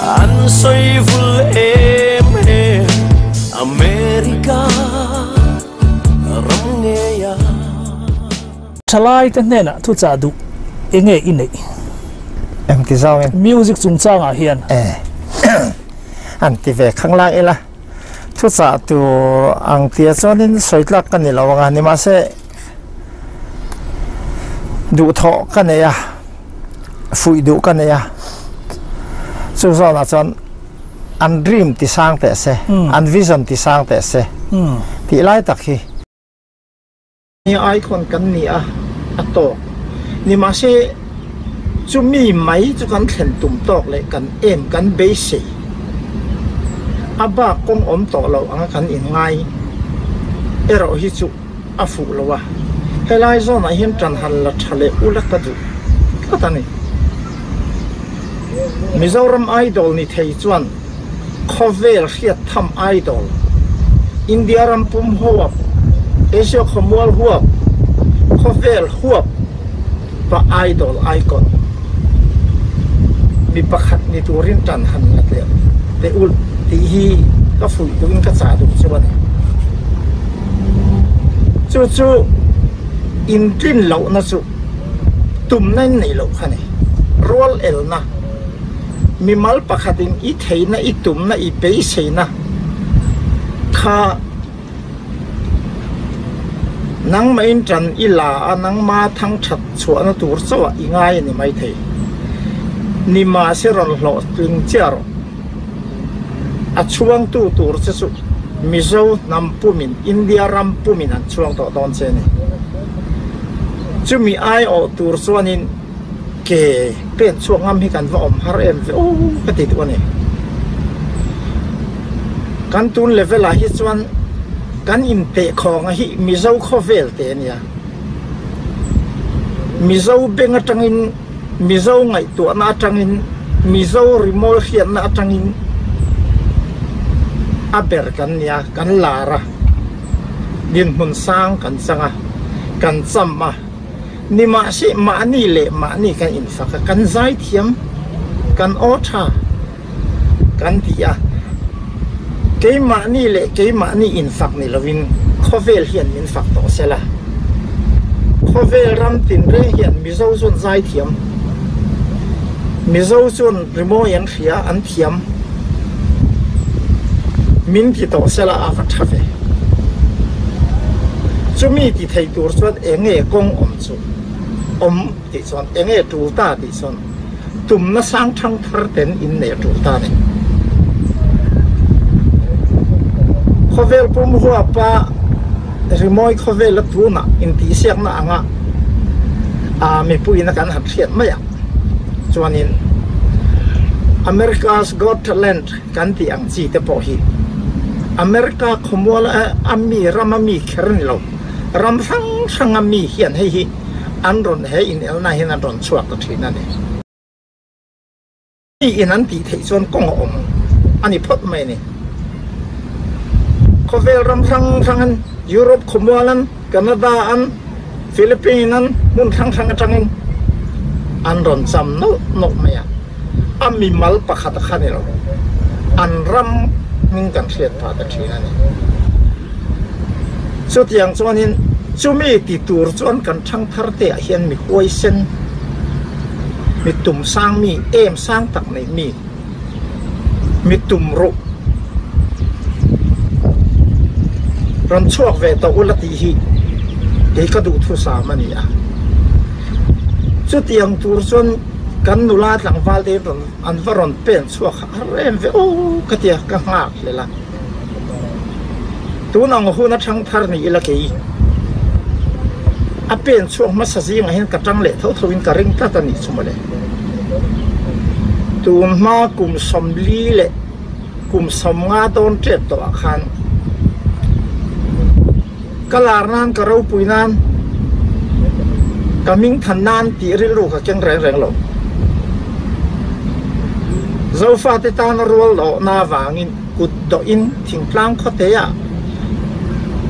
an soi vul em America ram nghe ya chalai te nena thu cha du enge inei em ti zau em music chung chang a hian an ti ve khang lang ela thu cha tu ang tia chonin soitlak kan ni lawanga ni ma se du tho kan ya fui du kan ya chu zo na chon an dream ti sang te se an vision ti sang te se ti lai tak hi ni icon kan ni a to ni ma se chu mi mai chu kan thlen tum tok le kan em kan be se aba kong om to lo anga kan in ngai ero hi chu a fu lo wa helai zo na him tran hal la thale ulak ta du ka ta ni Mizoram idol ni thei chuan khovel hiat tham idol India ram pum huap Asia khomwal huap khovel huap pa idol icon mi pakhat ni turin tan han la te ul ti hi ka fui tuin ka cha du chuan chu in tin lo na chu tum nan nei lo khani rol el na mi mal pakhatin I theina I tum na I pe seina kha nang main tran ila anang ma thang that chuana tur chawa ingai ni mai thei ni ma se ron hlo tling char a chuang tu tur che su mizo nam pumin India ram pumin an chuang to don che ni chu mi ai o tur chuanin ke pen chuang am hi kan va om har em ve o ka ti tu ni kan tun level a hi chuan kan in te khong a hi mizo khovel te nia mizo beng atangin mizo ngai tu na atangin mizo rimol hian na atangin aber kan nia kan lara din mun sang kan sanga kan chamma ni ma si ma ni le ma ni kan in fa kan zai thiam kan otha kan tia ke ma ni le ke ma ni in fak ni lovin khovel hian min fak to sela khovel ram tin re hian mizo zon zai thiam mizo zon rimo yan khia an thiam min ti to sela a fa thave chumi ti thei tur chuan enge kong om chu om ti chuan enge tu ta ti chuan tum na sang thang thar ten in ne tu ta ne khovel pum huwa pa rimoi khovel la tu na in ti siak na anga a me pui na kan hat thiat maya chuanin America's Got Talent kan ti ang chi te po hi America khomwala ami ramami khern lo ram sang ami hian hei hi an ron he in el na hin an ron chuak ta thina ne i in an ti thei chuan kong om ani phot mai ni khovel ram sang an Europe khomwalan Canada an Philippines an mun sang atangin an ron cham no maya ami mal pakhat khani lo an ram ning kan thiat pa ta thina ni so tiang chuanin chumi ti tur chuan kan thang thar te a hian mi huai sen mi tum sang mi em sang tak nei mi tum ro ran chuak ve to ulati hi ke ka du thu sa mani a chu tiang tur chuan kan nula tlang wal te ron an varon pen chuak rem ve o ka tia ka ngak lela tu nang hu na thang thar ni ila ke a pen chuak ma sa ji nga hen ka tang le tho in ka ring ta ta ni chumale tu ma kum som li le kum som nga don tret to khan kalar nan ka ro puinan kaming than nan ti ri ru ka keng reng lo zo fa te ta na rol lo na wangin kut do in thing tlang kho te ya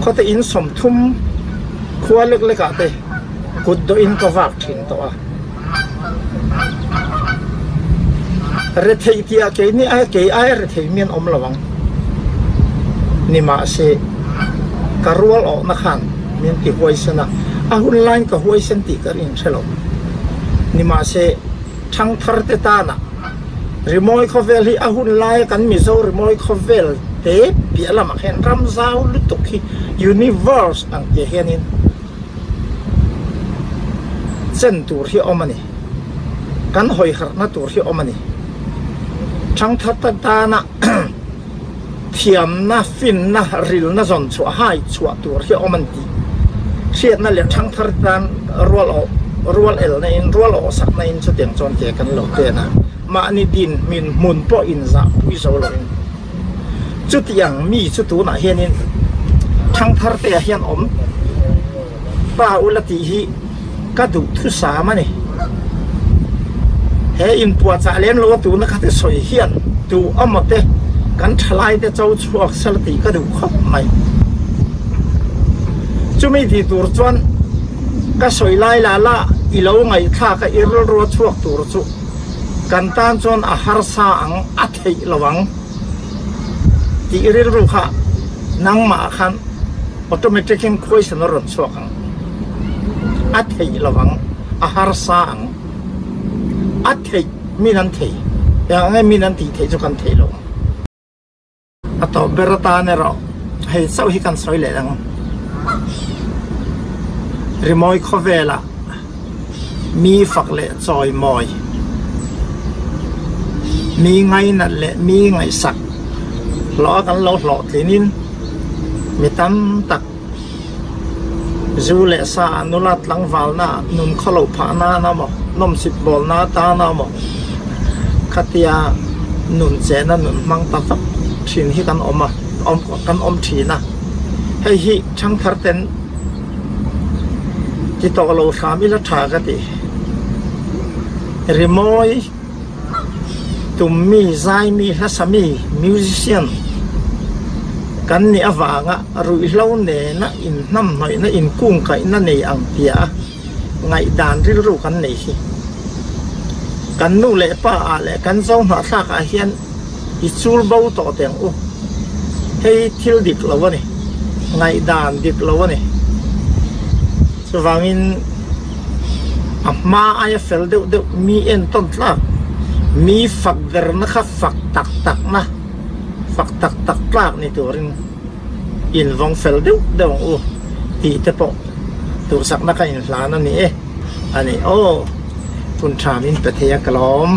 kho te in som thum khua lek lek a te kut do in ka wak thin to a เรทีที่อาเกนี่ไอเกไอเรทีเมียนอมระวังนี่มาเสกรัวออกนักขันเมียนติหวยสนะอาหุ่นไลน์กับหวยเซนติกรินเชลล์นี่มาเสช่างทาร์เตตานะรีโมยคอเวลที่อาหุ่นไลน์กันมิโซรีโมยคอเวลเตะเปียละมาเห็นรำซาวลุตุกียูนิเวอร์สอังเกเฮนินเส้นตัวที่ออกมานี่กันหอยหักนะตัวที่ออกมานี่ช่างทัตตานะเทียมนะฟินนะริลนะจนชัวหายชัวตัวที่ออกมันดีเชียนั่นแหละช่างทัตตานรัวเอลในรัวโอสักในสุดเดียงจนเกี่ยกันหลอกเตนะมาอันนี้ดินมินมุนปออินซาวิโซลงจุดอย่างมีจุดตัวไหนเห็นนี่ช่างทัตเตียเห็นอมป้าอุลติฮีกระดูทุสามันนี่เฮอินปวดจะเล่นรู้ตัวนักที่สวยเฮียนตัวอมเตกันทลายแต่เจ้าชัวสลติก็ดูครบไหมจุไม่ดีตัวจวนก็สวยไล่ละอีเหลาไงข้าก็อีรัวชัวตัวจุกันตานจวนอาหารสาอังอัฐิระวังที่อีรู้ค่ะนั่งมาคันออโตเมติกคุยสนรสชัวกังอัฐิระวังอาหารสาอังอัฐิมีนันทีอย่างไงมีนันทีเทจุกันเทลงอัตโตเบรตาเนรอให้เศร้าให้กันสวยเลยดังริมอยคอเวล่ามีฝักเละจอยมอยมีไงนั่นแหละมีไงสักล้อกันล้อทีนินมีตั้มตักจูเละซานุลัดหลังวาลนานุนขลุ่ผานานาหมอกนมสิบบอลนาตานาหมอกขัตยานุนเจนันนุนมังตาฟักชินที่กันอมกันอมทีนะให้ฮิช่างทัดเต็นจิตตโลชามิลชากติริโมยตุมมีไซมีฮัสมีมิวสิเชียนกันนี่อวางะรุยเล่าเนนะอินน้ำหน่อยนะอินกุ้งไก่นั่นนี่อังเตียไงด่านที่รู้กันนี่กันนู่เละป้าอะไรกันส่งหาซากอาเฮียนอิจูลเบาต่อเตียงอุให้ทิลดิกแล้ววะนี่ไงด่านดิกแล้ววะนี่สว่างอินมาไอเฟลเดมีเอ็นต้นลากมีฝักเดรนะครับฝักตักนะฝักตักลากในตัวริงอินวงเฟลเดวโอ้ตีเตปตัวสักนักอินลานั่นนี่อันนี้โอ้คุณชามินเปเทียกลอม